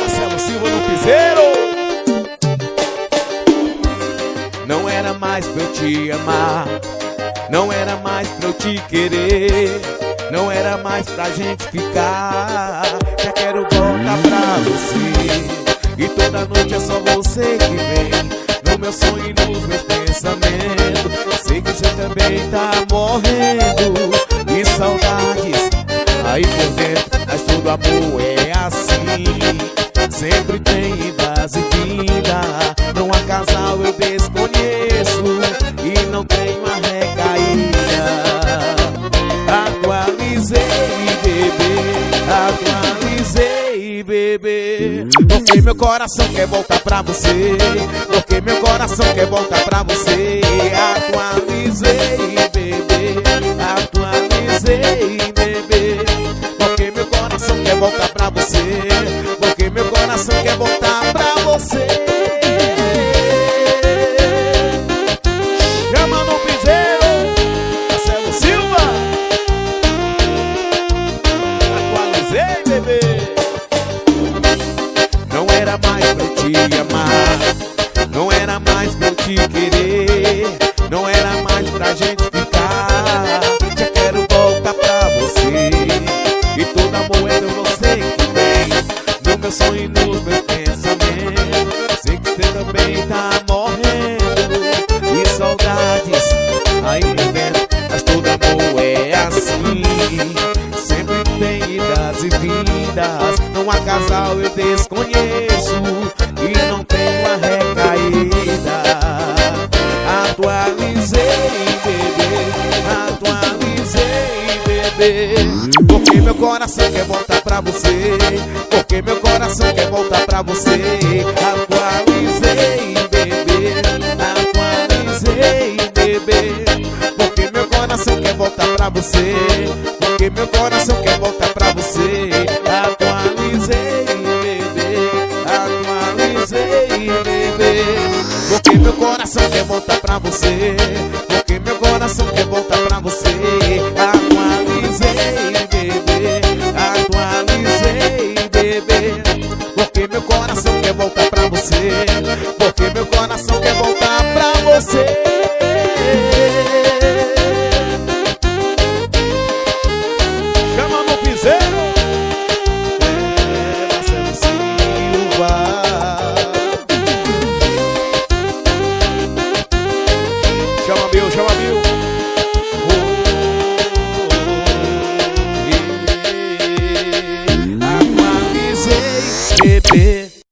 Marcelo Silva no piseiro. Não era mais pra eu te amar, não era mais pra eu te querer, não era mais pra gente ficar. Já quero voltar pra você, e toda noite é só você que vem no meu sonho e nos meus pensamentos. Sei que você também tá morrendo de saudades aí por dentro, mas todo amor é assim, sempre tem idas e vindas. Não há casal eu desconheço e não tenho a recaída. Atualizei, bebê, porque meu coração quer voltar pra você, porque meu coração quer voltar pra você. Atualizei, bebê, porque meu coração quer voltar pra você, porque meu coração quer voltar pra você. Chama no piseiro, Marcelo Silva. Atualizei, bebê. Não era mais pra eu te amar, não era mais pra eu te querer, não era mais pra gente ficar. Já quero voltar pra você, e todo amor é de você que vem no meu sonho e nos meus pensamentos. Sei que você também tá morrendo de saudades aí dentro, mas todo amor é assim, sempre tem idas e vindas. Não há casal eu desconheço e não tenho a recaída. Atualizei, bebê, porque meu coração quer voltar pra você, porque meu coração quer voltar pra você. Atualizei, bebê, porque meu coração quer voltar pra você, porque meu coração quer voltar pra você. Atualizei, bebê, porque meu coração quer voltar pra você, porque meu coração quer voltar pra você. Atualizei, bebê, porque meu coração quer voltar pra você, porque meu coração quer voltar pra você. Chama no piseiro, Marcelo Silva. Chama Bill.